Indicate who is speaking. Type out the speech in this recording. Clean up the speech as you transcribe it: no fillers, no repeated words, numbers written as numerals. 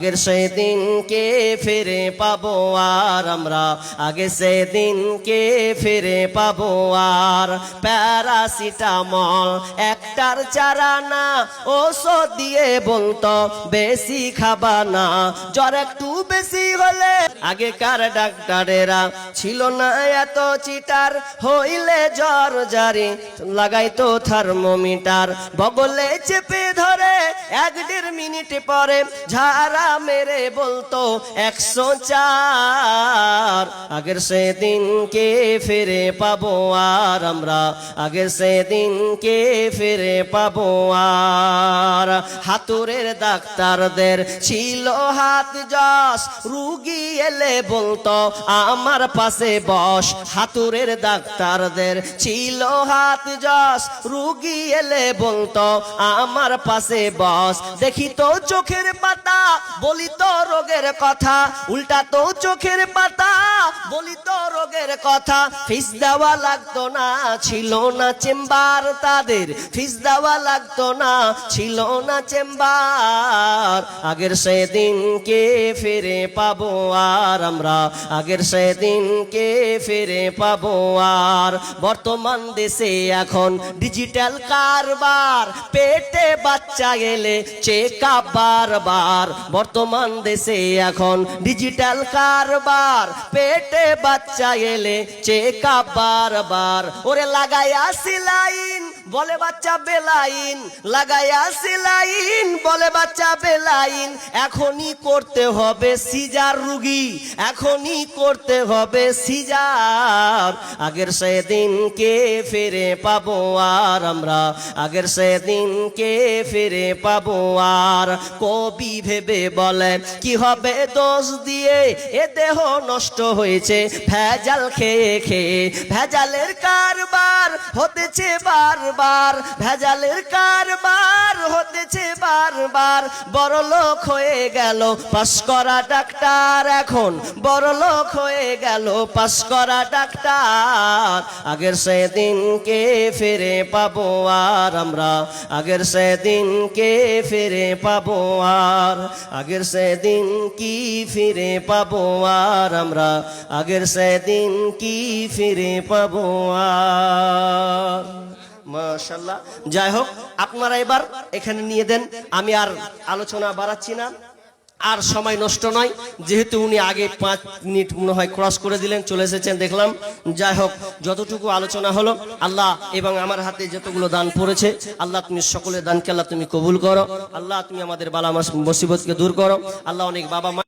Speaker 1: আগের সেদিনকে ফিরে পাবো আর আমরা, আগে সেদিনকে ফিরে পাবো আর। প্যারাসিটামল একটার চারা না, ওষুধ দিয়ে বলতো বেশি খাবা না, জ্বর একটু বেশি হলে আগেকার ডাক্তারেরা ছিল না এত চিটার, হইলে জ্বর জারি লাগাইতো থার্মোমিটার, বগলে চেপে ধরে 1-1.5 মিনিট পরে ঝাড়া মেরে বলতো 104। আগের সেদিনকে ফিরে পাবো আর আমরা, আগের সেদিনকে ফিরে পাবো আর। হাতুড়ের ডাক্তারদের ছিল হাত যশ, রুগী এলে বলতো আমার পাশে বস। হাতুড়ের ডাক্তারদের ছিল হাত যশ, রুগী এলে বলতো আমার পাশে বস। দেখি তো চোখের পাতা বলি তো রোগের কথা, উল্টা তো চোখের পাতা বলি তো রোগের কথা। ফিস দেওয়া লাগতো না, ছিল না চেম্বার তাদের, ফিস দেওয়া লাগতো না, ছিল না চেম্বার। আগের সেদিনকে ফিরে পাবো আর আমরা, আগের সেদিনকে ফিরে পাবো আর। বর্তমান দেশে এখন ডিজিটাল কারবার, পেটে বাচ্চা এলে চেকআপ বারবার। বর্তমান দেশে এখন ডিজিটাল কারবার, পেটে বাচ্চা এলে চেকআপ বারবার। ওরে লাগাইয়া সিলাইন বলে বাচ্চা বেলাইন, লাগাইয়া সিলাইন বলে বাচ্চা বেলাইন। এখনই করতে হবে সিজার রুগী, এখনই করতে হবে সিজার। আগের সেদিনকে ফিরে পাবো আর আমরা, আগের সেদিনকে ফিরে পাবো আর। কবি ভেবে বলে কি হবে দোষ দিয়ে, এ দেহ নষ্ট হয়েছে ভেজাল খেয়ে খেয়ে। ভেজালের কারবার হতেছে বারবার, ভেজালের কারবার হতেছে বারবার। বড় লোক হয়ে গেল পাস করা ডাক্তার, এখন বড় লোক হয়ে গেল পাস করা ডাক্তার। আগের সেদিনকে ফিরে পাবো আর আমরা, আগের সেদিনকে ফিরে পাবো আর। আগের সেদিন কি ফিরে পাবো আর আমরা, আগের সেদিন কি ফিরে পাবো আর। মাশাআল্লাহ। যাই হোক, আপনারা এবার এখানে নিয়ে দেন, আমি আর আলোচনা বাড়াচ্ছি না, আর সময় নষ্ট নয়, যেহেতু উনি আগে 5 মিনিট মনে হয় ক্রস করে দিলেন, চলে এসেছেন দেখলাম। যাই হোক, যতটুকু আলোচনা হলো, আল্লাহ এবং আমার হাতে যতগুলো দান পড়েছে, আল্লাহ তুমি সকলের দানকে আল্লাহ তুমি কবুল করো। আল্লাহ তুমি আমাদের বালা মুসিবতকে দূর করো। আল্লাহ অনেক বাবা মা